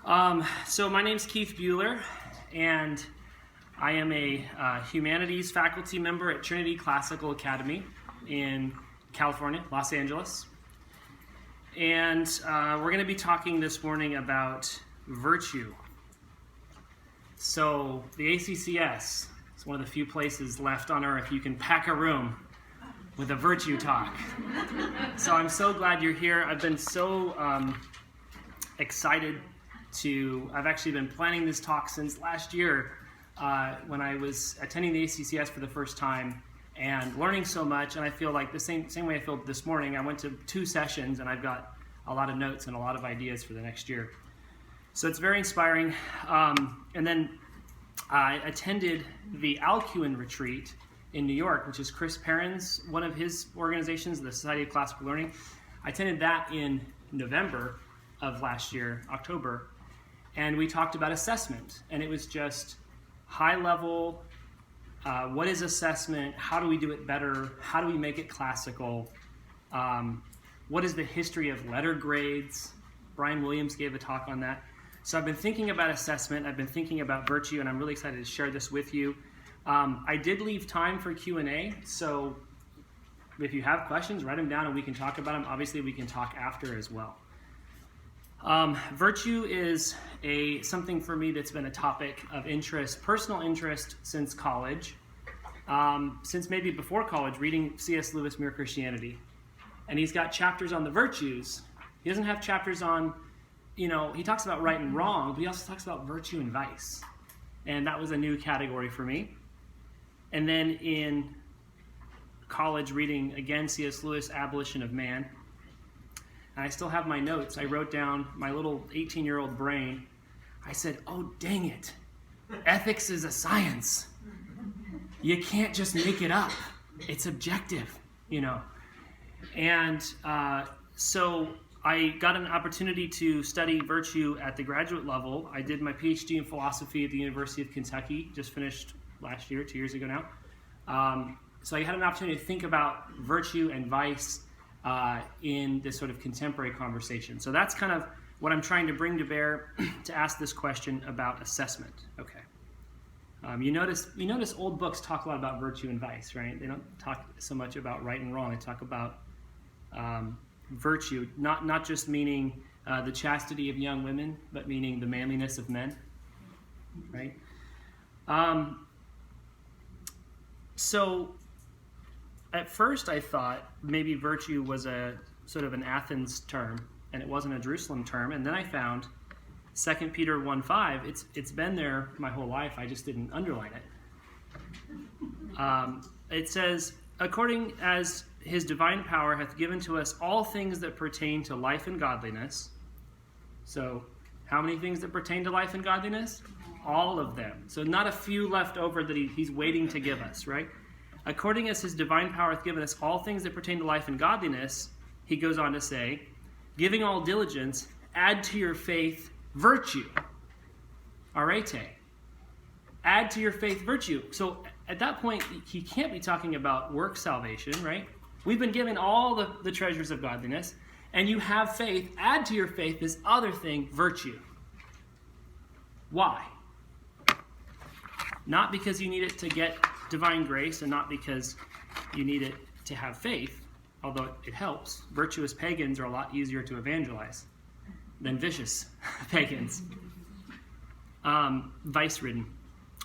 So my name's Keith Buhler, and I am a humanities faculty member at Trinity Classical Academy in California, Los Angeles. And we're going to be talking this morning about virtue. So the ACCS is one of the few places left on earth you can pack a room with a virtue talk. So I'm so glad you're here. I've been so excited I've actually been planning this talk since last year when I was attending the ACCS for the first time and learning so much. And I feel like the same way I felt this morning. I went to 2 sessions and I've got a lot of notes and a lot of ideas for the next year. So it's very inspiring. And then I attended the Alcuin retreat in New York, which is Chris Perrin's, one of his organizations, the Society of Classical Learning. I attended that in November of last year, October. And we talked about assessment, and it was just high level, what is assessment, how do we do it better, how do we make it classical, what is the history of letter grades. Brian Williams gave a talk on that. So I've been thinking about assessment, I've been thinking about virtue, and I'm really excited to share this with you. I did leave time for Q&A, so if you have questions, write them down and we can talk about them. Obviously we can talk after as well. Virtue is something for me that's been a topic of interest, personal interest since college, since maybe before college, reading C.S. Lewis' Mere Christianity. And he's got chapters on the virtues. He doesn't have chapters on, he talks about right and wrong, but he also talks about virtue and vice. And that was a new category for me. And then in college, reading again C.S. Lewis' Abolition of Man. And I still have my notes. I wrote down my little 18-year-old brain. I said, oh, dang it. Ethics is a science. You can't just make it up. It's objective, And so I got an opportunity to study virtue at the graduate level. I did my PhD in philosophy at the University of Kentucky, just finished last year, 2 years ago now. So I had an opportunity to think about virtue and vice in this sort of contemporary conversation. So that's kind of what I'm trying to bring to bear to ask this question about assessment. Okay. You notice old books talk a lot about virtue and vice, right? They don't talk so much about right and wrong. They talk about virtue, not just meaning the chastity of young women, but meaning the manliness of men, right? So at first I thought maybe virtue was a sort of an Athens term and it wasn't a Jerusalem term, and then I found 2 Peter 1:5. It's been there my whole life, I just didn't underline it. It says, according as his divine power hath given to us all things that pertain to life and godliness. So how many things that pertain to life and godliness? All of them. So not a few left over that he's waiting to give us, right? According as his divine power hath given us all things that pertain to life and godliness, he goes on to say, giving all diligence, add to your faith virtue. Arete. Add to your faith virtue. So at that point, he can't be talking about work salvation, right? We've been given all the treasures of godliness, and you have faith. Add to your faith this other thing, virtue. Why? Not because you need it to get divine grace, and not because you need it to have faith, although it helps. Virtuous pagans are a lot easier to evangelize than vicious pagans, vice-ridden.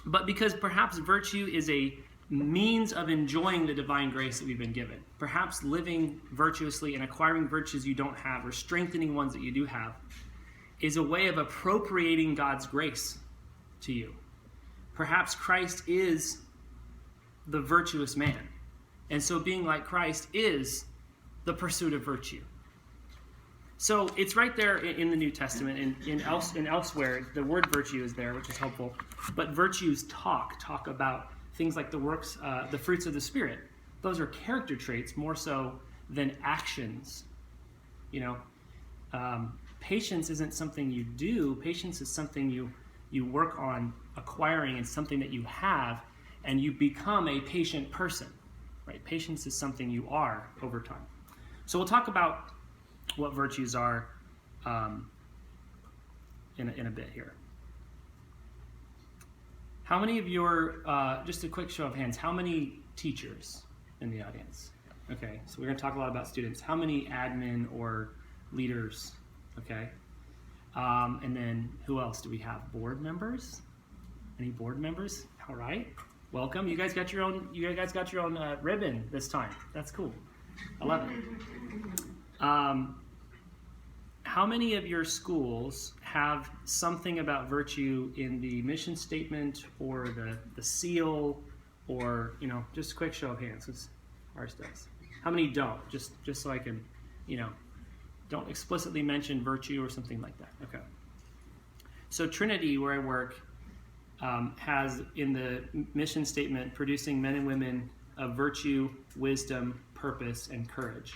But because perhaps virtue is a means of enjoying the divine grace that we've been given. Perhaps living virtuously and acquiring virtues you don't have, or strengthening ones that you do have, is a way of appropriating God's grace to you. Perhaps Christ is the virtuous man. And so being like Christ is the pursuit of virtue. So it's right there in the New Testament, and elsewhere, the word virtue is there, which is helpful. But virtues talk about things like the works, the fruits of the Spirit. Those are character traits more so than actions. Patience isn't something you do. Patience is something you work on acquiring, and something that you have, and you become a patient person, right? Patience is something you are over time. So we'll talk about what virtues are in a bit here. How many of your, just a quick show of hands, how many teachers in the audience? Okay, so we're going to talk a lot about students. How many admin or leaders? Okay. And then who else do we have? Board members? Any board members? All right. Welcome. You guys got your own ribbon this time. That's cool. I love it. How many of your schools have something about virtue in the mission statement or the seal, or, just a quick show of hands, because ours does. How many don't? Just so I can, don't explicitly mention virtue or something like that. Okay. So Trinity, where I work, has in the mission statement producing men and women of virtue, wisdom, purpose, and courage.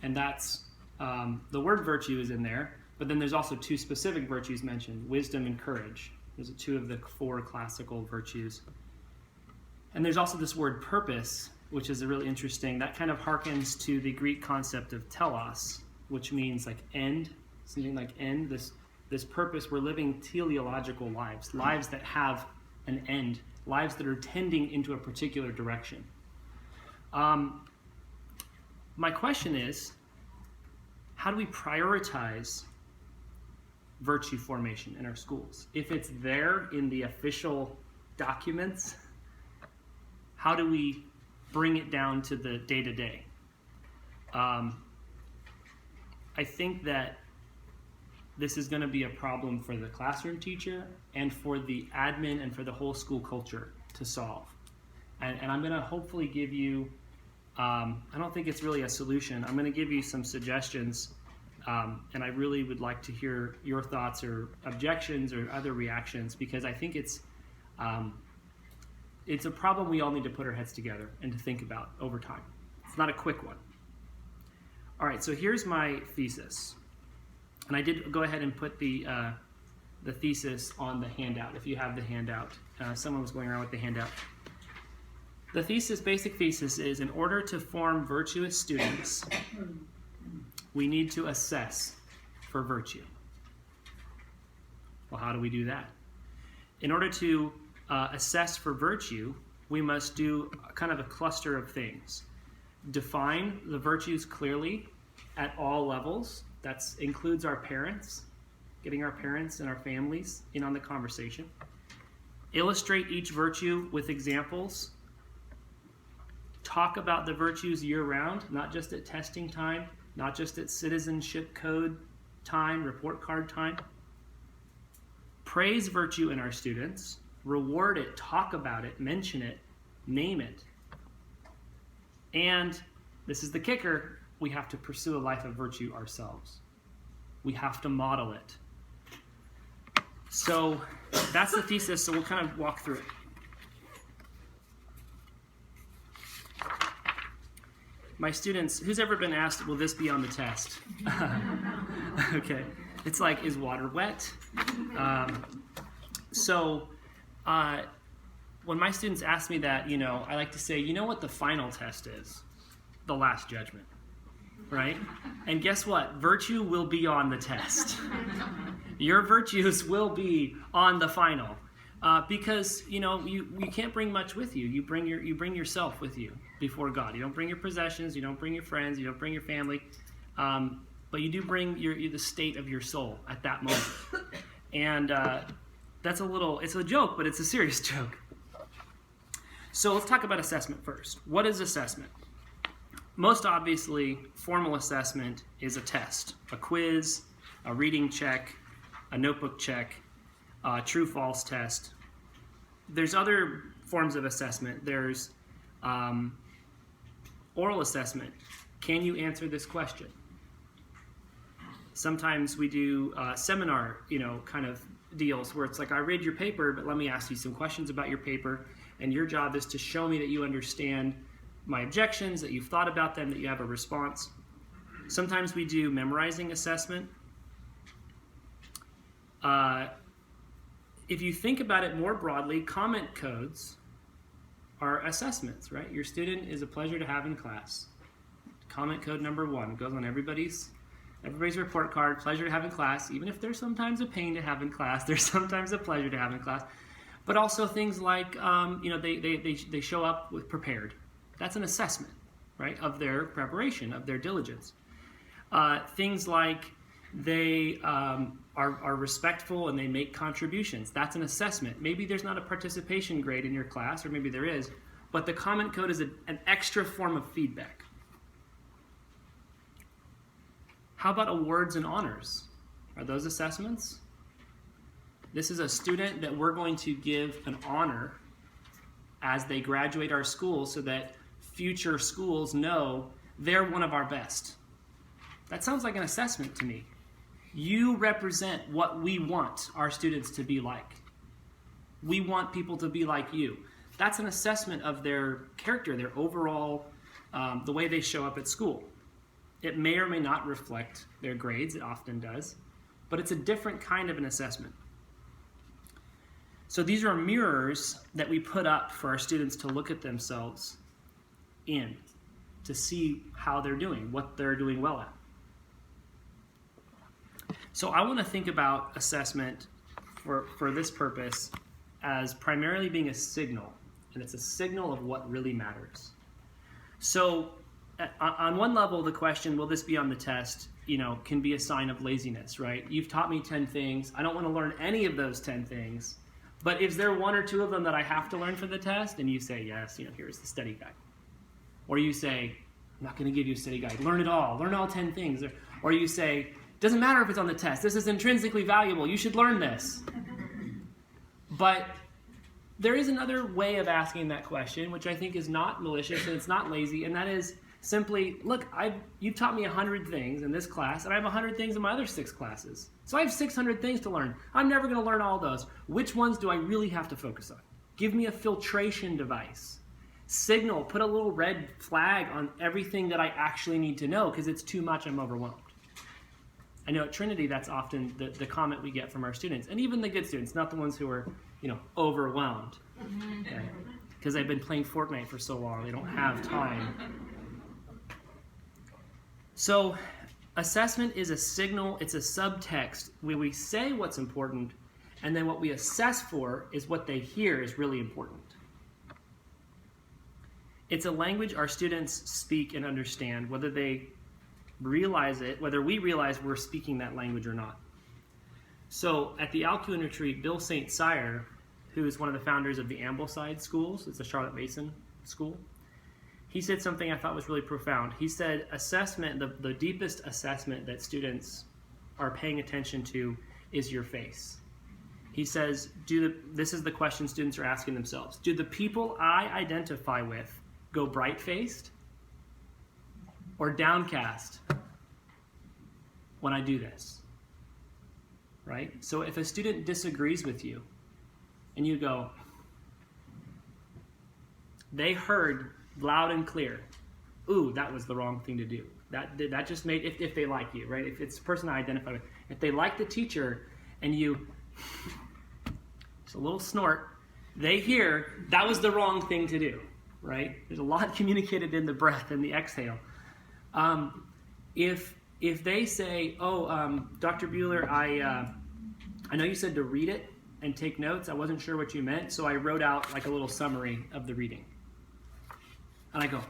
And that's, the word virtue is in there, but then there's also two specific virtues mentioned, wisdom and courage. Those are two of the 4 classical virtues. And there's also this word purpose, which is really interesting. That kind of harkens to the Greek concept of telos, which means like end, something like end. This purpose, we're living teleological lives, lives that have an end, lives that are tending into a particular direction. My question is, how do we prioritize virtue formation in our schools? If it's there in the official documents, how do we bring it down to the day-to-day? I think that this is going to be a problem for the classroom teacher and for the admin and for the whole school culture to solve. And I'm going to hopefully give you, I don't think it's really a solution. I'm going to give you some suggestions, and I really would like to hear your thoughts or objections or other reactions, because I think it's a problem we all need to put our heads together and to think about over time. It's not a quick one. All right, so here's my thesis. And I did go ahead and put the thesis on the handout, if you have the handout. Someone was going around with the handout. The thesis, basic thesis is, in order to form virtuous students, we need to assess for virtue. Well, how do we do that? In order to assess for virtue, we must do kind of a cluster of things. Define the virtues clearly at all levels. That includes our parents, getting our parents and our families in on the conversation. Illustrate each virtue with examples. Talk about the virtues year-round, not just at testing time, not just at citizenship code time, report card time. Praise virtue in our students. Reward it, talk about it, mention it, name it. And this is the kicker, we have to pursue a life of virtue ourselves. We have to model it. So that's the thesis, so we'll kind of walk through it. My students, who's ever been asked, will this be on the test? Okay. It's like, is water wet? When my students ask me that, I like to say, you know what the final test is? The last judgment, right? And guess what? Virtue will be on the test. Your virtues will be on the final, because you can't bring much with you. You bring yourself with you before God. You don't bring your possessions. You don't bring your friends. You don't bring your family, but you do bring the state of your soul at that moment. And it's a joke, but it's a serious joke. So let's talk about assessment first. What is assessment? Most obviously, formal assessment is a test, a quiz, a reading check, a notebook check, a true-false test. There's other forms of assessment. There's oral assessment. Can you answer this question? Sometimes we do seminar, kind of deals where it's like, I read your paper, but let me ask you some questions about your paper, and your job is to show me that you understand my objections, that you've thought about them, that you have a response. Sometimes we do memorizing assessment. If you think about it more broadly, comment codes are assessments, right? Your student is a pleasure to have in class. Comment code number 1 goes on everybody's Everybody's report card, pleasure to have in class, even if there's sometimes a pain to have in class, there's sometimes a pleasure to have in class. But also things like, they show up with prepared. That's an assessment, right, of their preparation, of their diligence. Things like they are respectful and they make contributions. That's an assessment. Maybe there's not a participation grade in your class, or maybe there is, but the comment code is an extra form of feedback. How about awards and honors? Are those assessments? This is a student that we're going to give an honor as they graduate our school so that future schools know they're one of our best. That sounds like an assessment to me. You represent what we want our students to be like. We want people to be like you. That's an assessment of their character, their overall, the way they show up at school. It may or may not reflect their grades, it often does, but it's a different kind of an assessment. So these are mirrors that we put up for our students to look at themselves in, to see how they're doing, what they're doing well at. So I want to think about assessment for this purpose as primarily being a signal, and it's a signal of what really matters. So on one level, the question, will this be on the test, can be a sign of laziness, right? You've taught me 10 things. I don't want to learn any of those 10 things. But is there one or two of them that I have to learn for the test? And you say, yes, here's the study guide. Or you say, I'm not going to give you a study guide. Learn it all. Learn all 10 things. Or you say, doesn't matter if it's on the test. This is intrinsically valuable. You should learn this. But there is another way of asking that question, which I think is not malicious and it's not lazy, and that is simply, look, you've taught me 100 things in this class, and I have 100 things in my other 6 classes. So I have 600 things to learn. I'm never going to learn all those. Which ones do I really have to focus on? Give me a filtration device. Signal, put a little red flag on everything that I actually need to know, because it's too much, I'm overwhelmed. I know at Trinity that's often the comment we get from our students, and even the good students, not the ones who are, overwhelmed. Because they've been playing Fortnite for so long, they don't have time. So assessment is a signal, it's a subtext where we say what's important, and then what we assess for is what they hear is really important. It's a language our students speak and understand, whether they realize it, whether we realize we're speaking that language or not. So at the Alcuin Retreat, Bill St. Cyr, who is one of the founders of the Ambleside schools, it's a Charlotte Mason school, he said something I thought was really profound. He said assessment, the deepest assessment that students are paying attention to is your face. He says, this is the question students are asking themselves. Do the people I identify with go bright-faced or downcast when I do this? Right? So if a student disagrees with you and you go, they heard loud and clear, ooh, that was the wrong thing to do. That just made, if they like you, right? If it's the person I identify with. If they like the teacher and you, just a little snort, they hear that was the wrong thing to do, right? There's a lot communicated in the breath and the exhale. If they say, Dr. Buhler, I know you said to read it and take notes. I wasn't sure what you meant, so I wrote out like a little summary of the reading. And I go,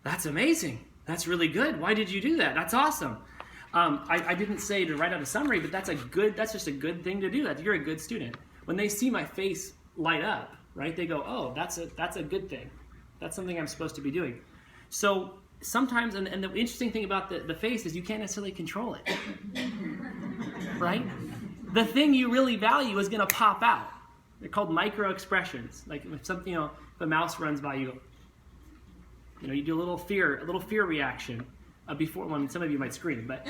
that's amazing. That's really good. Why did you do that? That's awesome. I didn't say to write out a summary, but that's just a good thing to do. You're a good student. When they see my face light up, right, they go, oh, that's a good thing. That's something I'm supposed to be doing. So sometimes, and the interesting thing about the face is you can't necessarily control it, right? The thing you really value is going to pop out. They're called micro expressions. Like if something, if a mouse runs by, you go, you do a little fear reaction before. Well, some of you might scream, but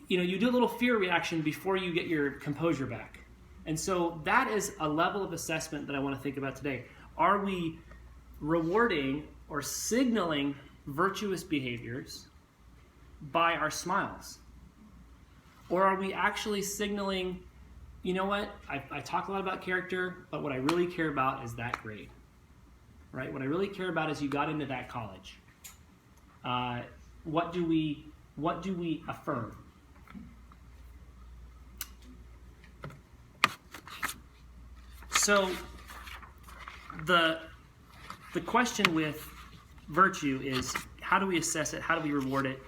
you do a little fear reaction before you get your composure back. And so that is a level of assessment that I want to think about today. Are we rewarding or signaling virtuous behaviors by our smiles? Or are we actually signaling, you know what, I talk a lot about character, but what I really care about is that grade. Right? What I really care about is you got into that college. What do we what do we affirm? So the question with virtue is, how do we assess it? How do we reward it?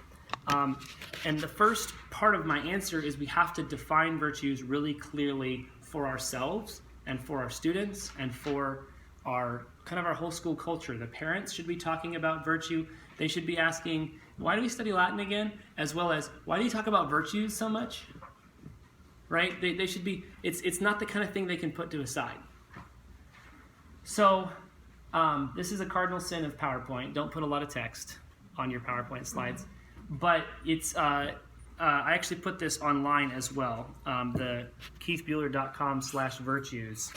And the first part of my answer is we have to define virtues really clearly for ourselves and for our students and for our whole school culture. The parents should be talking about virtue. They should be asking, why do we study Latin again? As well as, why do you talk about virtues so much? Right? They should be, it's not the kind of thing they can put to a side. So this is a cardinal sin of PowerPoint. Don't put a lot of text on your PowerPoint slides. But it's, I actually put this online as well. The keithbuhler.com/virtues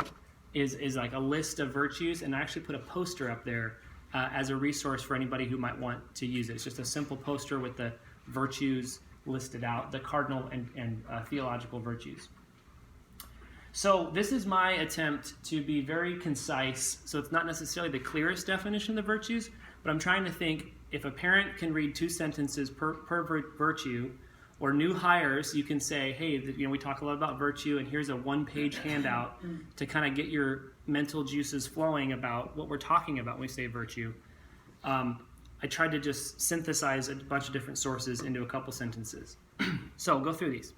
is like a list of virtues, and I actually put a poster up there as a resource for anybody who might want to use it. It's just a simple poster with the virtues listed out, the cardinal and theological virtues. So this is my attempt to be very concise, so it's not necessarily the clearest definition of the virtues, but I'm trying to think, if a parent can read 2 sentences per virtue, or new hires, you can say, hey, we talk a lot about virtue, and here's a 1-page handout to kind of get your mental juices flowing about what we're talking about when we say virtue. I tried to just synthesize a bunch of different sources into a couple sentences. So I'll go through these.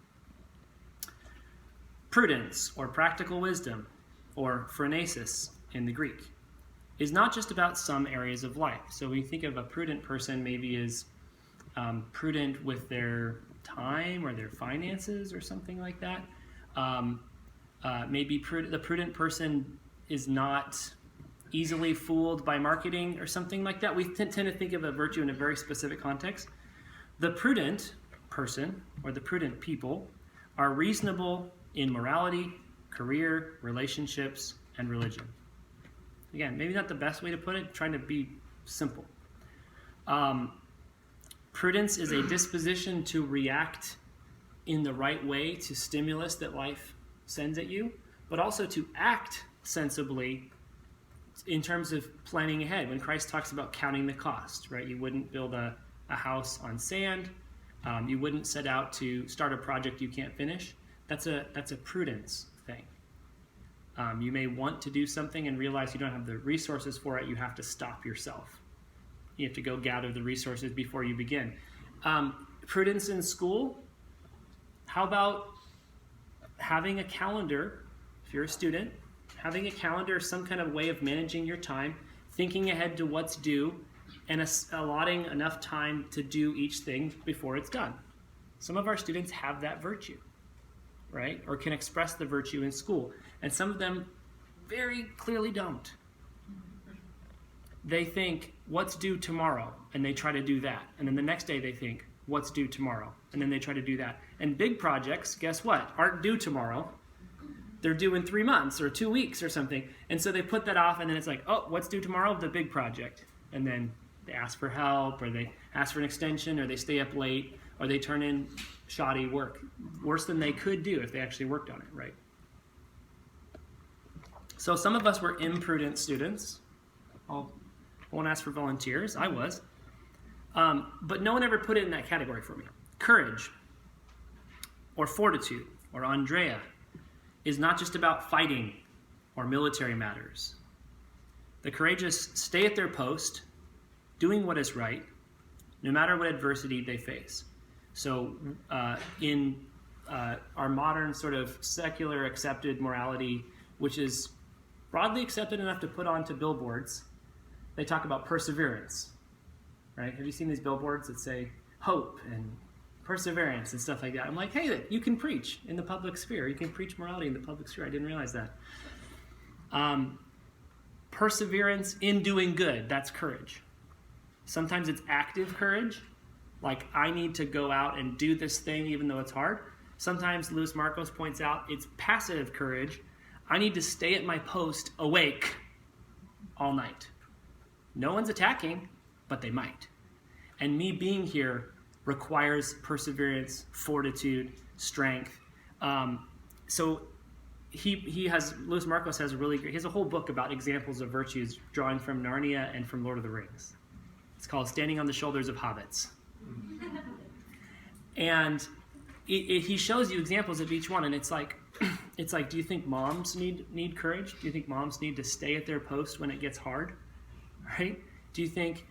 Prudence, or practical wisdom, or phronesis in the Greek, is not just about some areas of life. So when you think of a prudent person, maybe is prudent with their time or their finances or something like that. Maybe the prudent person is not easily fooled by marketing or something like that. We tend to think of a virtue in a very specific context. The prudent person, or the prudent people, are reasonable in morality, career, relationships, and religion. Again, maybe not the best way to put it, trying to be simple. Prudence is a disposition to react in the right way to stimulus that life sends at you, but also to act sensibly in terms of planning ahead. When Christ talks about counting the cost, right? You wouldn't build a house on sand. You wouldn't set out to start a project you can't finish. That's a prudence thing. You may want to do something and realize you don't have the resources for it. You have to stop yourself. You have to go gather the resources before you begin. Prudence in school. How about having a calendar, if you're a student, having a calendar, some kind of way of managing your time, thinking ahead to what's due, and allotting enough time to do each thing before it's done. Some of our students have that virtue, right? Or can express the virtue in school. And some of them very clearly don't. They think, what's due tomorrow? And they try to do that. And then the next day they think, what's due tomorrow? And then they try to do that. And big projects, guess what? Aren't due tomorrow. They're due in 3 months or 2 weeks or something. And so they put that off, and then it's like, oh, what's due tomorrow? The big project. And then they ask for help, or they ask for an extension, or they stay up late, or they turn in shoddy work. Worse than they could do if they actually worked on it, right? So some of us were imprudent students. I won't ask for volunteers. I was. But no one ever put it in that category for me. Courage, or fortitude, or Andrea, is not just about fighting or military matters. The courageous stay at their post, doing what is right, no matter what adversity they face. So in our modern sort of secular accepted morality, which is broadly accepted enough to put onto billboards, they talk about perseverance, right? Have you seen these billboards that say hope and perseverance and stuff like that? I'm like, hey, you can preach in the public sphere. You can preach morality in the public sphere. I didn't realize that. Perseverance in doing good, that's courage. Sometimes it's active courage, like I need to go out and do this thing even though it's hard. Sometimes, Louis Marcos points out, it's passive courage. I need to stay at my post awake all night. No one's attacking, but they might. And me being here requires perseverance, fortitude, strength. So Louis Marcos has he has a whole book about examples of virtues drawing from Narnia and from Lord of the Rings. It's called Standing on the Shoulders of Hobbits. And he shows you examples of each one, and it's like, do you think moms need courage? Do you think moms need to stay at their post when it gets hard? Right? Do you think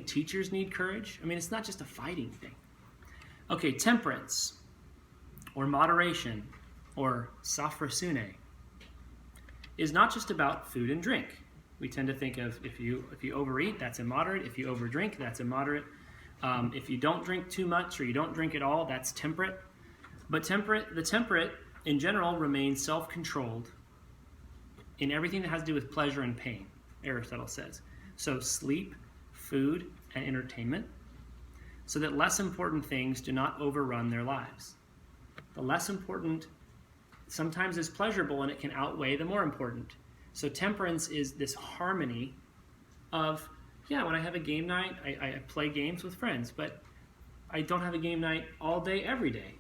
teachers need courage? I mean, it's not just a fighting thing. Okay, temperance, or moderation, or sophrosune, is not just about food and drink. We tend to think of if you overeat, that's immoderate. If you overdrink, that's immoderate. If you don't drink too much or you don't drink at all, that's temperate. But the temperate in general remains self-controlled in everything that has to do with pleasure and pain, Aristotle says. So sleep, food, and entertainment, so that less important things do not overrun their lives. The less important sometimes is pleasurable, and it can outweigh the more important. So temperance is this harmony of, when I have a game night, I play games with friends, but I don't have a game night all day, every day,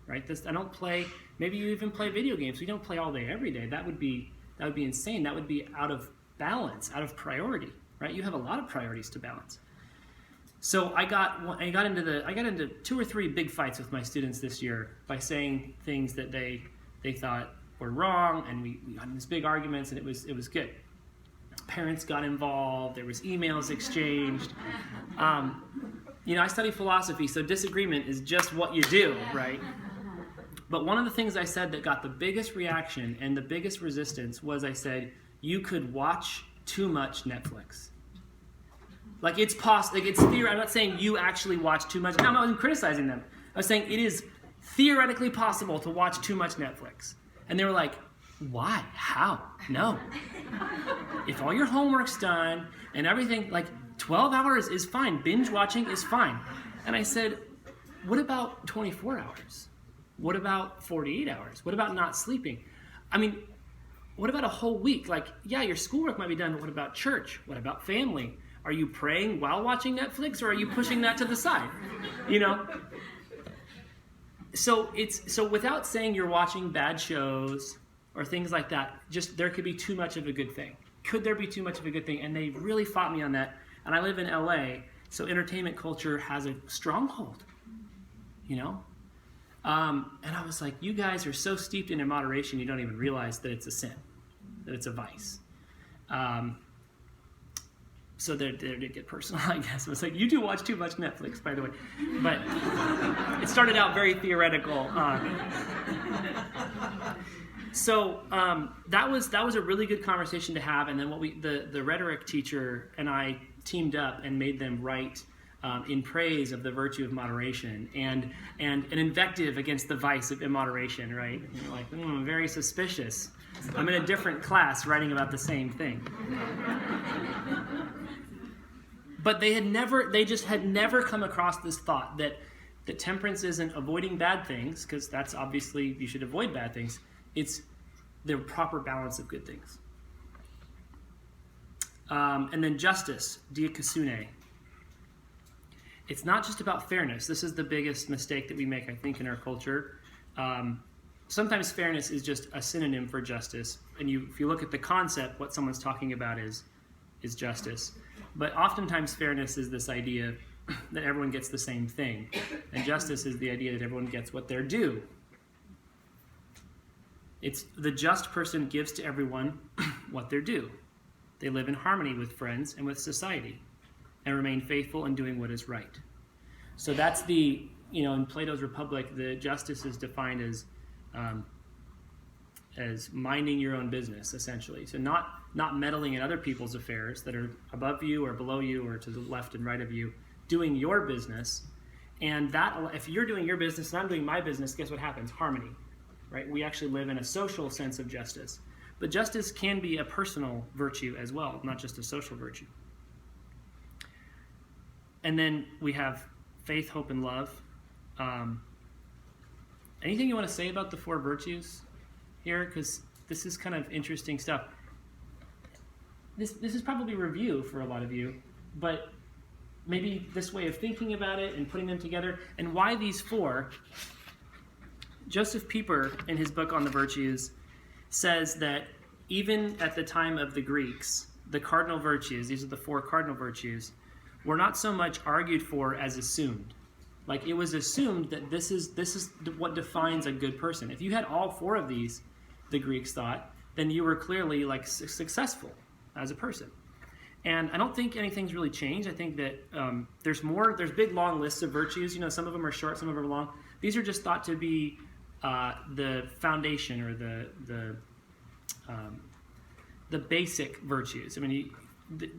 right? I don't play, maybe you even play video games. We don't play all day, every day. That would be insane. That would be out of balance, out of priority, right? You have a lot of priorities to balance. So I got into 2 or 3 big fights with my students this year by saying things that they thought were wrong, and we got in these big arguments, and it was good. Parents got involved. There was emails exchanged. I study philosophy, so disagreement is just what you do, right? But one of the things I said that got the biggest reaction and the biggest resistance was I said, you could watch too much Netflix. Like it's possible, like it's theory. I'm not saying you actually watch too much. No, I'm not even criticizing them. I was saying it is theoretically possible to watch too much Netflix. And they were like, why? How? No. If all your homework's done and everything, like 12 hours is fine. Binge watching is fine. And I said, what about 24 hours? What about 48 hours? What about not sleeping? I mean, what about a whole week? Like, your schoolwork might be done, but what about church? What about family? Are you praying while watching Netflix, or are you pushing that to the side? So without saying you're watching bad shows or things like that, just there could be too much of a good thing. Could there be too much of a good thing? And they really fought me on that. And I live in LA, so entertainment culture has a stronghold, And I was like, you guys are so steeped in immoderation, you don't even realize that it's a sin, that it's a vice. So they did get personal, I guess. It was like, you do watch too much Netflix, by the way. But it started out very theoretical. So that was a really good conversation to have. And then the rhetoric teacher and I teamed up and made them write in praise of the virtue of moderation and an invective against the vice of immoderation, right? And you're like, very suspicious. I'm in a different class writing about the same thing. But they just had never come across this thought that temperance isn't avoiding bad things, because that's obviously, you should avoid bad things. It's the proper balance of good things. And then justice, diakosune. It's not just about fairness. This is the biggest mistake that we make, I think, in our culture. Sometimes fairness is just a synonym for justice. And if you look at the concept, what someone's talking about is justice. But oftentimes fairness is this idea that everyone gets the same thing. And justice is the idea that everyone gets what they're due. It's the just person gives to everyone what they're due. They live in harmony with friends and with society and remain faithful in doing what is right. So that's in Plato's Republic, the justice is defined as minding your own business, essentially. So not meddling in other people's affairs that are above you or below you or to the left and right of you, doing your business. And that, if you're doing your business and I'm doing my business, guess what happens? Harmony, right? We actually live in a social sense of justice. But justice can be a personal virtue as well, not just a social virtue. And then we have faith, hope, and love. Anything you want to say about the 4 virtues here? Because this is kind of interesting stuff. This is probably review for a lot of you, but maybe this way of thinking about it and putting them together. And why these 4? Joseph Pieper, in his book on the virtues, says that even at the time of the Greeks, the cardinal virtues, these are the 4 cardinal virtues, were not so much argued for as assumed. Like, it was assumed that this is what defines a good person. If you had all 4 of these, the Greeks thought, then you were clearly like successful as a person. And I don't think anything's really changed. I think that there's big long lists of virtues. You know, some of them are short, some of them are long. These are just thought to be the foundation or the basic virtues. I mean,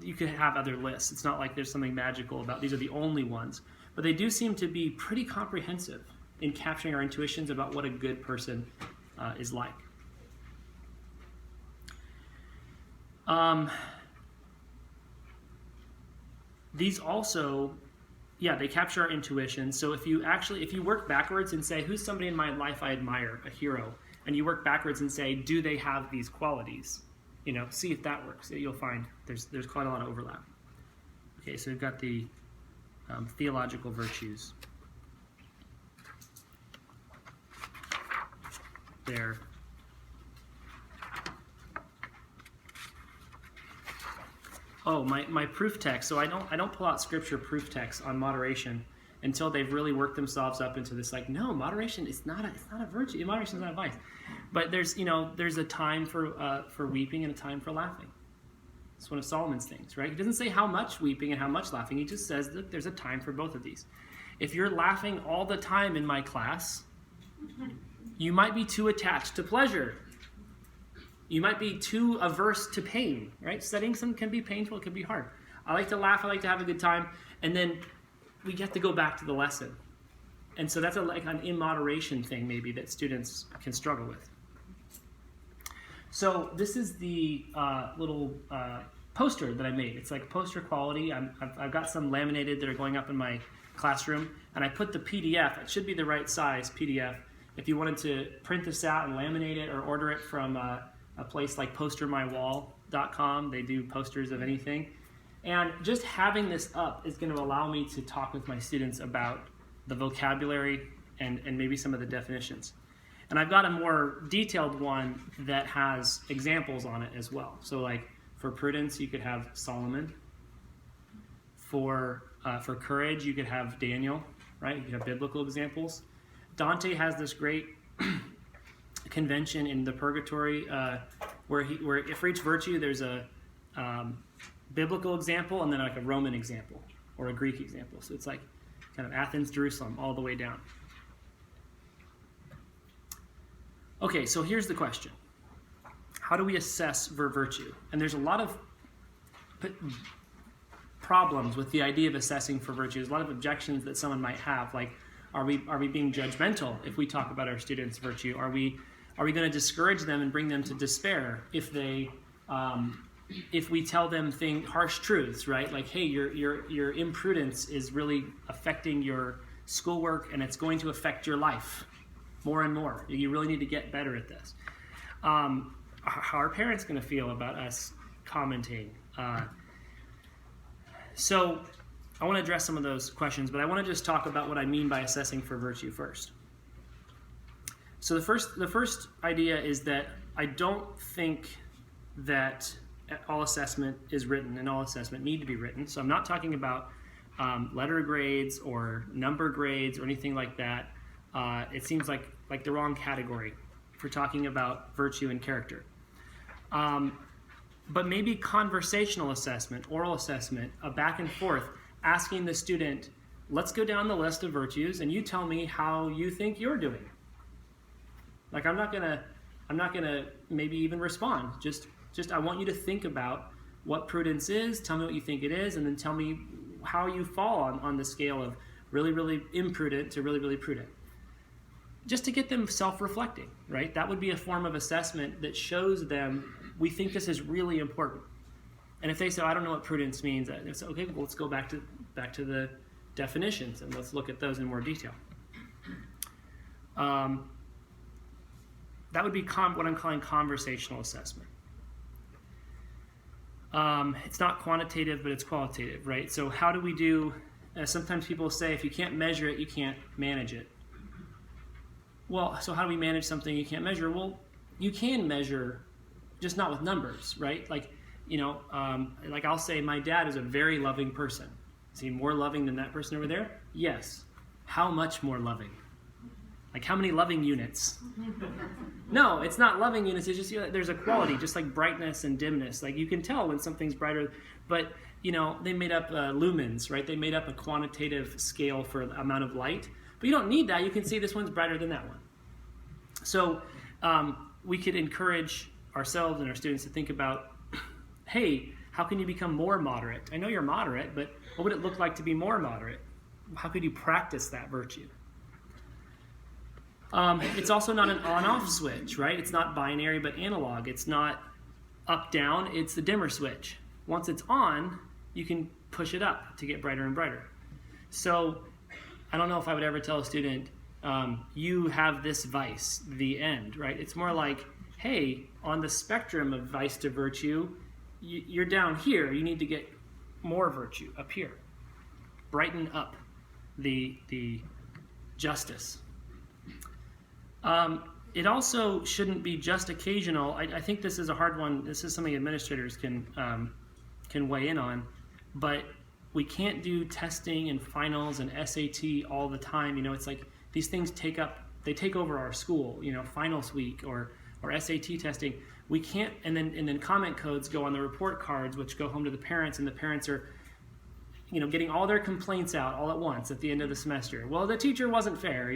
you could have other lists. It's not like there's something magical about these are the only ones. But they do seem to be pretty comprehensive in capturing our intuitions about what a good person is like. These also, they capture our intuition. So if you work backwards and say, who's somebody in my life I admire, a hero, and you work backwards and say, do they have these qualities? You know, see if that works. You'll find there's quite a lot of overlap. Okay, so we've got the theological virtues there. Oh, my proof text. So I don't pull out scripture proof text on moderation until they've really worked themselves up into this, like, no, moderation is not a virtue. Moderation is not a vice. But there's a time for weeping and a time for laughing. It's one of Solomon's things, right? He doesn't say how much weeping and how much laughing. He just says that there's a time for both of these. If you're laughing all the time in my class, you might be too attached to pleasure. You might be too averse to pain, right? Studying some can be painful, it can be hard. I like to laugh, I like to have a good time, and then we get to go back to the lesson. And so that's like an in moderation thing maybe that students can struggle with. So this is the little poster that I made. It's like poster quality. I've got some laminated that are going up in my classroom, and I put the PDF. It should be the right size PDF. If you wanted to print this out and laminate it or order it from a place like postermywall.com, they do posters of anything. And just having this up is going to allow me to talk with my students about the vocabulary and maybe some of the definitions. And I've got a more detailed one that has examples on it as well. So like for prudence, you could have Solomon. For courage, you could have Daniel, right? You could have biblical examples. Dante has this great convention in the Purgatory where for each virtue there's a biblical example and then like a Roman example or a Greek example. So it's like kind of Athens, Jerusalem, all the way down. Okay, so here's the question. How do we assess virtue? And there's a lot of problems with the idea of assessing for virtue. There's a lot of objections that someone might have, like, are we being judgmental if we talk about our students' virtue? Are we going to discourage them and bring them to despair if we tell them harsh truths, right? Like, hey, your imprudence is really affecting your schoolwork and it's going to affect your life more and more. You really need to get better at this. How are parents going to feel about us commenting? So I want to address some of those questions, but I want to just talk about what I mean by assessing for virtue first. So the first idea is that I don't think that all assessment is written and all assessment need to be written. So I'm not talking about letter grades or number grades or anything like that. It seems like the wrong category for talking about virtue and character. But maybe conversational assessment, oral assessment, a back and forth, asking the student, let's go down the list of virtues and you tell me how you think you're doing. Like, I'm not gonna maybe even respond. Just I want you to think about what prudence is, tell me what you think it is, and then tell me how you fall on the scale of really, really imprudent to really, really prudent. Just to get them self-reflecting, right? That would be a form of assessment that shows them we think this is really important. And if they say, I don't know what prudence means, I say, okay, well, let's go back to the definitions and let's look at those in more detail. That would be what I'm calling conversational assessment. It's not quantitative, but it's qualitative, right? So how do we do, sometimes people say, if you can't measure it, you can't manage it. Well, so how do we manage something you can't measure? Well, you can measure, just not with numbers, right? Like, like I'll say, my dad is a very loving person. Is he more loving than that person over there? Yes. how much more loving? Like how many loving units? No, it's not loving units. It's just, there's a quality, just like brightness and dimness. Like you can tell when something's brighter, but they made up lumens, right? They made up a quantitative scale for amount of light, but you don't need that. You can see this one's brighter than that one. So we could encourage ourselves and our students to think about, hey, how can you become more moderate? I know you're moderate, but what would it look like to be more moderate? How could you practice that virtue? It's also not an on-off switch, right? It's not binary, but analog. It's not up-down. It's the dimmer switch. Once it's on, you can push it up to get brighter and brighter. So I don't know if I would ever tell a student, you have this vice, the end, right? It's more like, hey, on the spectrum of vice to virtue, you're down here. You need to get more virtue up here. Brighten up the justice. It also shouldn't be just occasional. I think this is a hard one. This is something administrators can weigh in on, but we can't do testing and finals and SAT all the time. It's like these things take over our school. Finals week or SAT testing. We can't, and then comment codes go on the report cards, which go home to the parents, and the parents are, getting all their complaints out all at once at the end of the semester. Well, the teacher wasn't fair,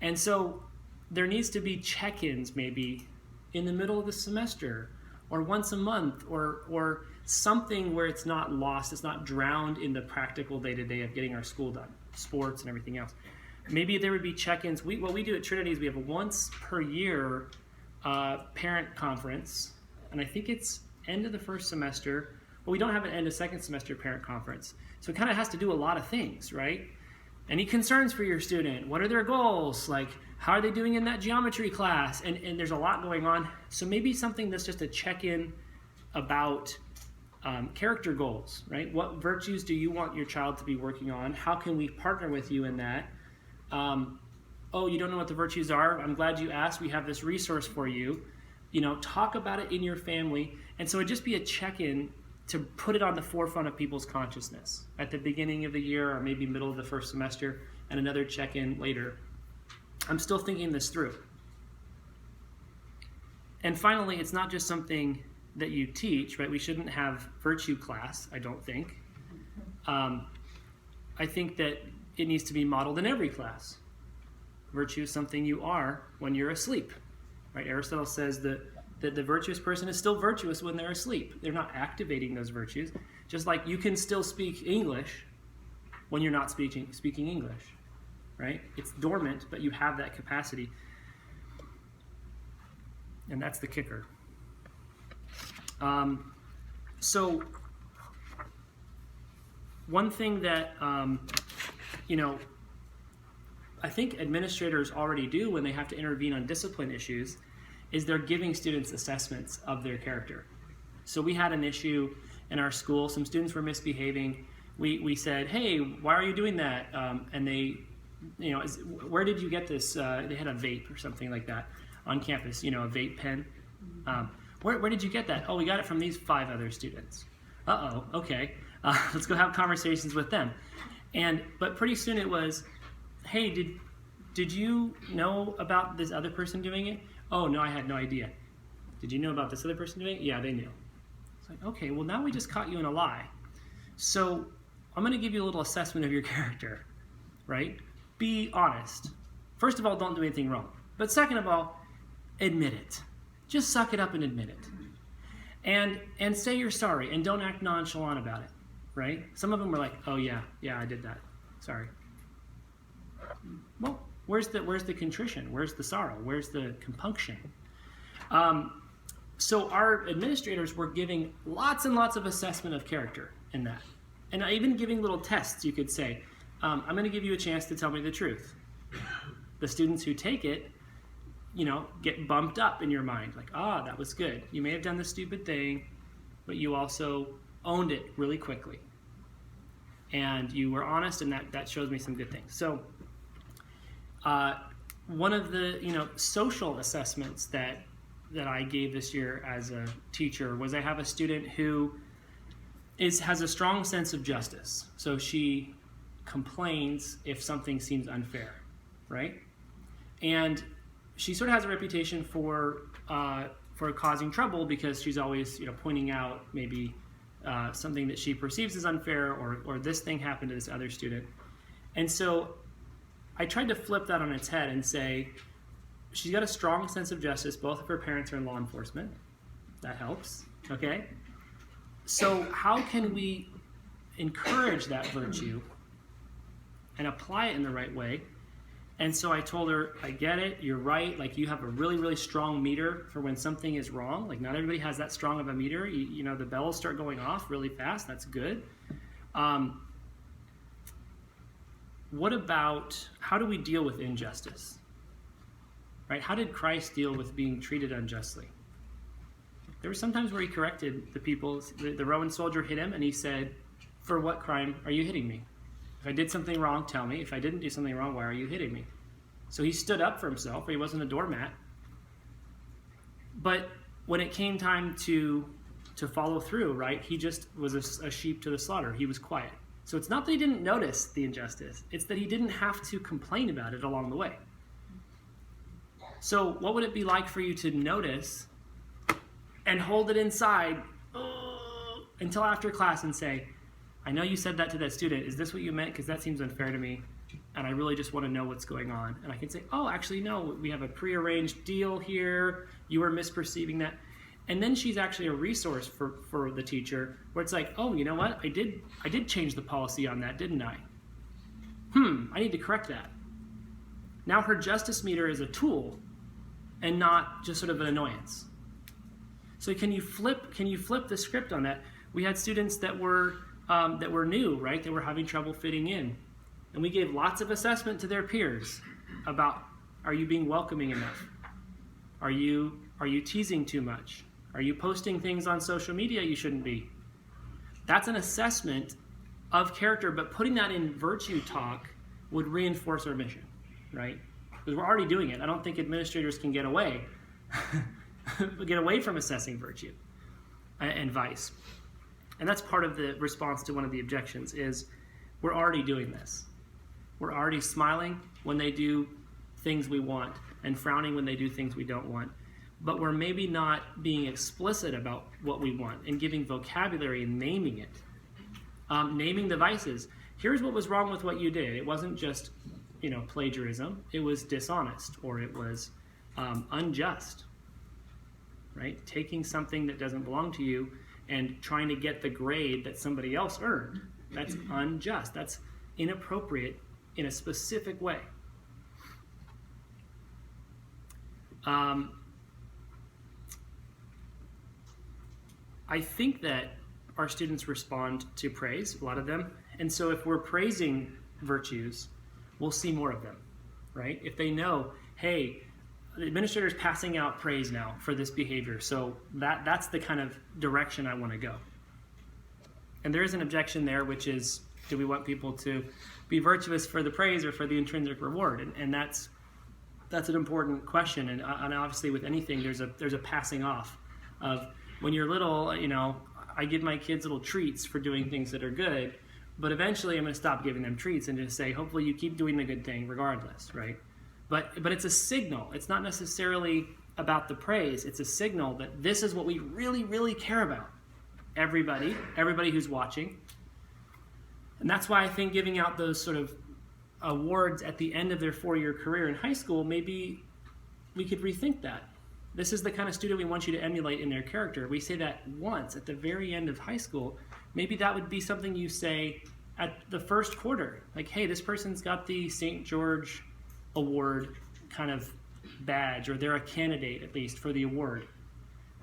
and so there needs to be check-ins maybe in the middle of the semester or once a month or something where it's not lost, it's not drowned in the practical day-to-day of getting our school done, sports and everything else. Maybe there would be check-ins. What we do at Trinity is we have a once per year parent conference, and I think it's end of the first semester. Well, we don't have an end of second semester parent conference. So it kind of has to do a lot of things, right? Any concerns for your student? What are their goals? Like, how are they doing in that geometry class? And there's a lot going on. So maybe something that's just a check-in about character goals, right? What virtues do you want your child to be working on? How can we partner with you in that? Oh, you don't know what the virtues are? I'm glad you asked. We have this resource for you. Talk about it in your family. And so it'd just be a check-in to put it on the forefront of people's consciousness at the beginning of the year or maybe middle of the first semester, and another check-in later. I'm still thinking this through. And finally, it's not just something that you teach, right? We shouldn't have virtue class, I don't think. I think that it needs to be modeled in every class. Virtue is something you are when you're asleep, right? Aristotle says that the virtuous person is still virtuous when they're asleep. They're not activating those virtues. Just like you can still speak English when you're not speaking English, right? It's dormant, but you have that capacity. And that's the kicker. So one thing that, I think administrators already do when they have to intervene on discipline issues is they're giving students assessments of their character. So we had an issue in our school. Some students were misbehaving. We said, hey, why are you doing that? And they, where did you get this? They had a vape or something like that on campus, a vape pen. Where did you get that? Oh, we got it from these 5 other students. Uh-oh, okay. Let's go have conversations with them. But pretty soon it was, hey, did you know about this other person doing it? Oh, no, I had no idea. Did you know about this other person doing it? Yeah, they knew. It's like, okay, well, now we just caught you in a lie. So I'm going to give you a little assessment of your character, right? Be honest. First of all, don't do anything wrong. But second of all, admit it. Just suck it up and admit it. And say you're sorry, and don't act nonchalant about it, right? Some of them were like, oh, yeah, I did that. Sorry. Well, where's the contrition? Where's the sorrow? Where's the compunction? So our administrators were giving lots and lots of assessment of character in that. And even giving little tests, you could say, I'm going to give you a chance to tell me the truth. The students who take it, get bumped up in your mind. Like, that was good. You may have done the stupid thing, but you also owned it really quickly. And you were honest, and that shows me some good things. So one of the social assessments that I gave this year as a teacher was I have a student who has a strong sense of justice. So she complains if something seems unfair, right? And she sort of has a reputation for causing trouble because she's always, pointing out maybe something that she perceives as unfair, or this thing happened to this other student. And so I tried to flip that on its head and say, she's got a strong sense of justice. Both of her parents are in law enforcement. That helps, okay? So how can we encourage that virtue and apply it in the right way? And so I told her, I get it, you're right, like you have a really, really strong meter for when something is wrong. Like not everybody has that strong of a meter. The bells start going off really fast, that's good. What about, how do we deal with injustice? Right? How did Christ deal with being treated unjustly? There were some times where he corrected the people. The Roman soldier hit him and he said, "For what crime are you hitting me? If I did something wrong, tell me. If I didn't do something wrong, why are you hitting me?" So he stood up for himself, or he wasn't a doormat. But when it came time to follow through, right, he just was a sheep to the slaughter. He was quiet. So it's not that he didn't notice the injustice. It's that he didn't have to complain about it along the way. So what would it be like for you to notice and hold it inside until after class and say, "I know you said that to that student. Is this what you meant? Because that seems unfair to me. And I really just want to know what's going on." And I can say, "Oh, actually, no, we have a prearranged deal here. You were misperceiving that." And then she's actually a resource for the teacher where it's like, "Oh, you know what? I did change the policy on that, didn't I? I need to correct that." Now her justice meter is a tool and not just sort of an annoyance. So can you flip the script on that? We had students that were new, right? They were having trouble fitting in. And we gave lots of assessment to their peers about, are you being welcoming enough? Are you teasing too much? Are you posting things on social media you shouldn't be? That's an assessment of character, but putting that in virtue talk would reinforce our mission, right? Because we're already doing it. I don't think administrators can get away from assessing virtue and vice. And that's part of the response to one of the objections is we're already doing this. We're already smiling when they do things we want and frowning when they do things we don't want. But we're maybe not being explicit about what we want and giving vocabulary and naming it. Naming the vices. Here's what was wrong with what you did. It wasn't just, plagiarism. It was dishonest, or it was unjust, right? Taking something that doesn't belong to you and trying to get the grade that somebody else earned. That's unjust. That's inappropriate in a specific way. I think that our students respond to praise, a lot of them. And so if we're praising virtues, we'll see more of them, right? If they know, hey, the administrator's passing out praise now for this behavior, so that's the kind of direction I want to go. And there is an objection there, which is, do we want people to be virtuous for the praise or for the intrinsic reward? And that's an important question. And obviously with anything, there's a passing off of, when you're little, I give my kids little treats for doing things that are good, but eventually I'm going to stop giving them treats and just say, hopefully you keep doing the good thing regardless, right? But it's a signal. It's not necessarily about the praise. It's a signal that this is what we really, really care about. Everybody who's watching. And that's why I think giving out those sort of awards at the end of their 4-year career in high school, maybe we could rethink that. This is the kind of student we want you to emulate in their character. We say that once at the very end of high school. Maybe that would be something you say at the first quarter. Like, hey, this person's got the St. George Award kind of badge, or they're a candidate at least for the award.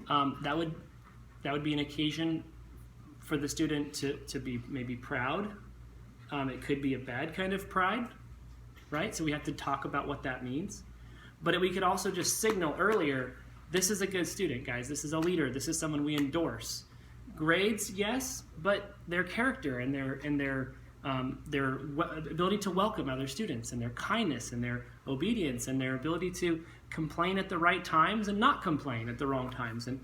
That would be an occasion for the student to be maybe proud. It could be a bad kind of pride, right? So we have to talk about what that means. But we could also just signal earlier, this is a good student, guys. This is a leader. This is someone we endorse. Grades, yes, but their character and their ability to welcome other students, and their kindness and their obedience and their ability to complain at the right times and not complain at the wrong times. And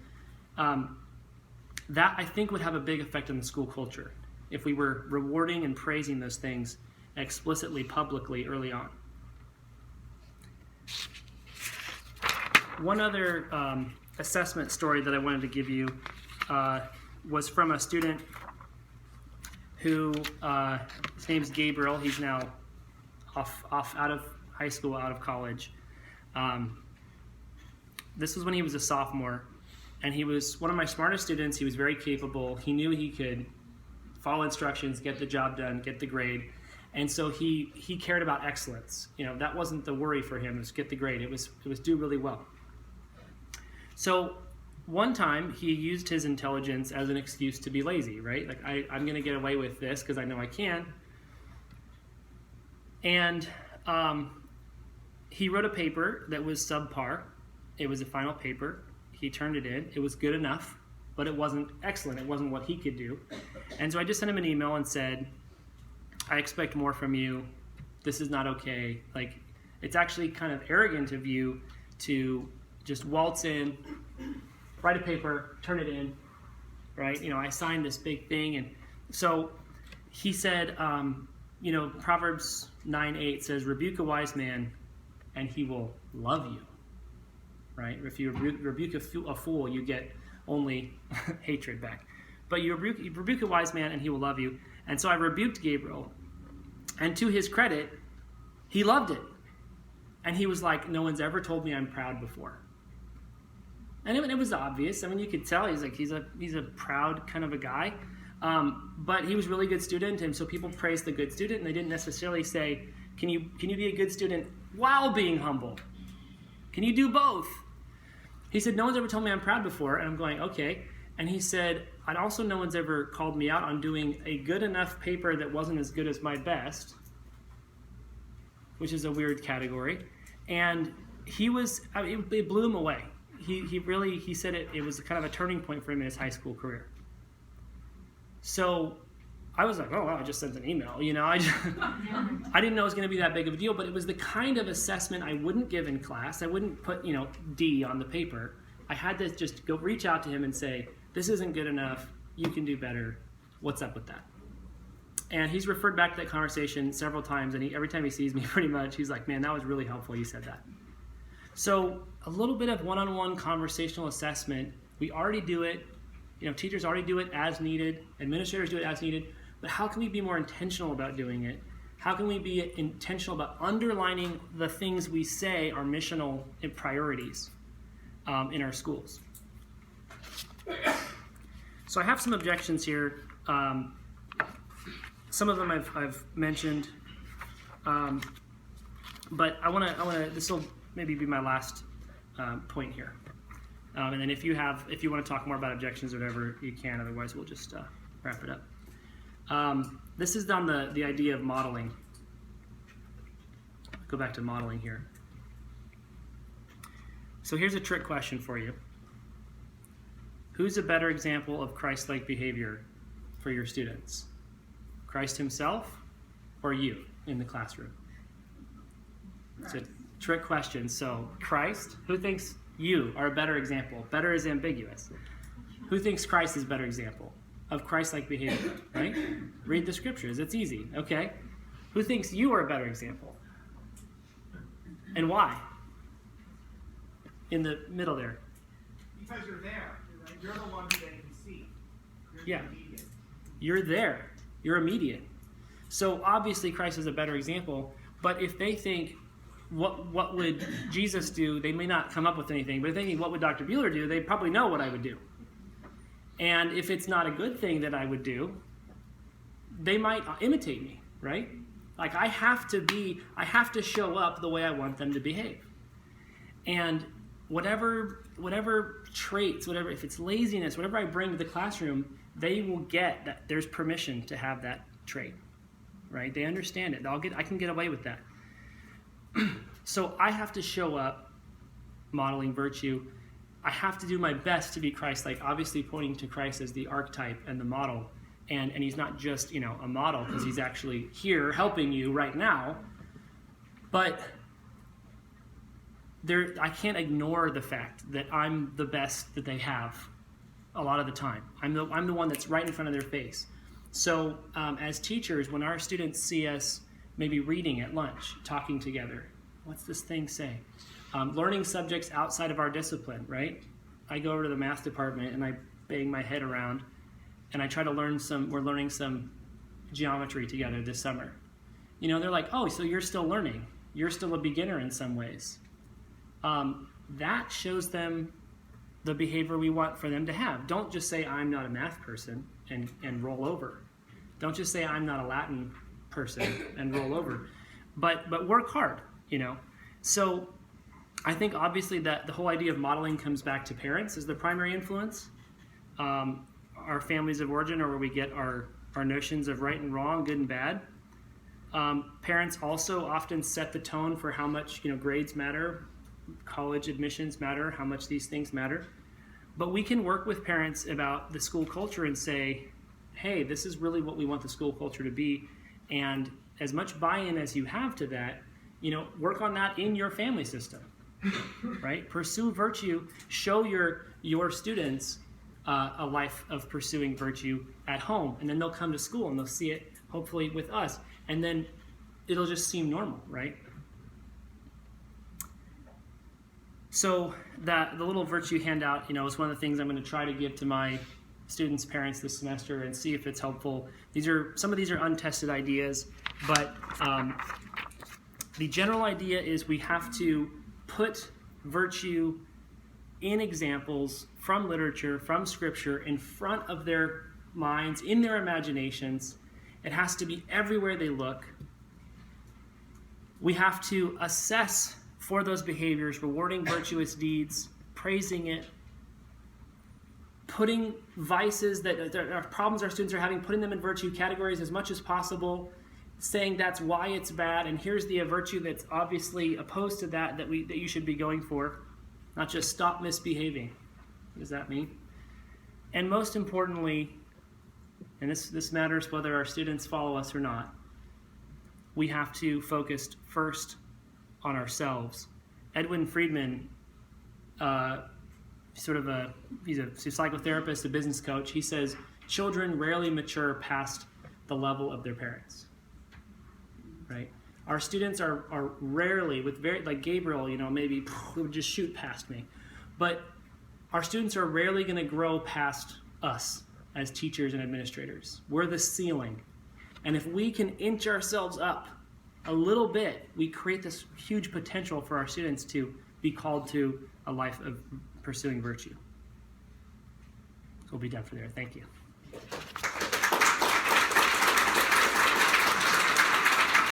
that, I think, would have a big effect on the school culture if we were rewarding and praising those things explicitly, publicly early on. One other assessment story that I wanted to give you was from a student who, his name's Gabriel. He's now off out of high school, out of college. This was when he was a sophomore, and he was one of my smartest students. He was very capable. He knew he could follow instructions, get the job done, get the grade, and so he cared about excellence. That wasn't the worry for him. It was get the grade. It was do really well. So one time he used his intelligence as an excuse to be lazy, right? Like, I'm going to get away with this because I know I can. And he wrote a paper that was subpar. It was a final paper. He turned it in. It was good enough, but it wasn't excellent. It wasn't what he could do. And so I just sent him an email and said, I expect more from you. This is not okay. Like, it's actually kind of arrogant of you to just waltz in, write a paper, turn it in, right? I signed this big thing. And so he said, Proverbs 9:8 says, rebuke a wise man and he will love you, right? If you rebuke a fool, you get only hatred back. But you rebuke a wise man and he will love you. And so I rebuked Gabriel, and to his credit, he loved it. And he was like, no one's ever told me I'm proud before. And it was obvious. I mean, you could tell he's a proud kind of a guy. But he was a really good student, and so people praised the good student, and they didn't necessarily say, can you be a good student while being humble? Can you do both? He said, no one's ever told me I'm proud before. And I'm going, okay. And he said, and also no one's ever called me out on doing a good enough paper that wasn't as good as my best, which is a weird category. And it blew him away. He said it was kind of a turning point for him in his high school career. So I was like, oh, wow, I just sent an email. I didn't know it was going to be that big of a deal, but it was the kind of assessment I wouldn't give in class. I wouldn't put, D on the paper. I had to just go reach out to him and say, this isn't good enough. You can do better. What's up with that? And he's referred back to that conversation several times, and every time he sees me, pretty much, he's like, man, that was really helpful. You said that. So a little bit of one-on-one conversational assessment. We already do it. Teachers already do it as needed. Administrators do it as needed. But how can we be more intentional about doing it? How can we be intentional about underlining the things we say are missional priorities in our schools? So I have some objections here. Some of them I've mentioned, but I want to. This will maybe be my last point here. And then if you want to talk more about objections or whatever, you can. Otherwise, we'll just wrap it up. This is on the idea of modeling. Go back to modeling here. So here's a trick question for you. Who's a better example of Christ-like behavior for your students? Christ himself or you in the classroom? It's a trick question. So Christ, who thinks you are a better example? Better is ambiguous. Who thinks Christ is a better example of Christ-like behavior, right? Read the scriptures. It's easy, okay? Who thinks you are a better example? And why? In the middle there. Because you're there. You're the one who they can see. Yeah. You're there. You're immediate. So obviously Christ is a better example, but if they think, what would Jesus do? They may not come up with anything, but if they think, what would Dr. Buhler do? They probably know what I would do. And if it's not a good thing that I would do, they might imitate me, right? Like I have to show up the way I want them to behave. And whatever traits, if it's laziness, whatever I bring to the classroom, they will get that there's permission to have that trait, right? They understand it. I can get away with that. So I have to show up modeling virtue. I have to do my best to be Christ-like, obviously pointing to Christ as the archetype and the model. And he's not just, a model because he's actually here helping you right now. But I can't ignore the fact that I'm the best that they have a lot of the time. I'm the one that's right in front of their face. So as teachers, when our students see us maybe reading at lunch, talking together. What's this thing say? Learning subjects outside of our discipline, right? I go over to the math department and I bang my head around and I try to we're learning some geometry together this summer. You know, they're like, oh, so you're still learning. You're still a beginner in some ways. That shows them the behavior we want for them to have. Don't just say, I'm not a math person and roll over. Don't just say, I'm not a Latin person and roll over. But work hard, you know. So I think obviously that the whole idea of modeling comes back to parents as the primary influence. Our families of origin are where we get our notions of right and wrong, good and bad. Parents also often set the tone for how much, you know, grades matter, college admissions matter, how much these things matter. But we can work with parents about the school culture and say, hey, this is really what we want the school culture to be. And as much buy-in as you have to that, you know, work on that in your family system, right? Pursue virtue, show your students a life of pursuing virtue at home. And then they'll come to school and they'll see it, hopefully, with us. And then it'll just seem normal, right? So the little virtue handout, you know, is one of the things I'm going to try to give to my students' parents this semester and see if it's helpful. Some of these are untested ideas, but the general idea is we have to put virtue in examples from literature, from scripture, in front of their minds, in their imaginations. It has to be everywhere they look. We have to assess for those behaviors, rewarding virtuous deeds, praising it, putting vices that are problems our students are having, putting them in virtue categories as much as possible, saying that's why it's bad, and here's the virtue that's obviously opposed to that you should be going for, not just stop misbehaving. What does that mean? And most importantly, and this matters whether our students follow us or not, we have to focus first on ourselves. Edwin Friedman, he's a psychotherapist, a business coach. He says, children rarely mature past the level of their parents, right? Our students are rarely, like Gabriel, you know, maybe would just shoot past me. But our students are rarely going to grow past us as teachers and administrators. We're the ceiling. And if we can inch ourselves up a little bit, we create this huge potential for our students to be called to a life of pursuing virtue. We'll be done for there. Thank you.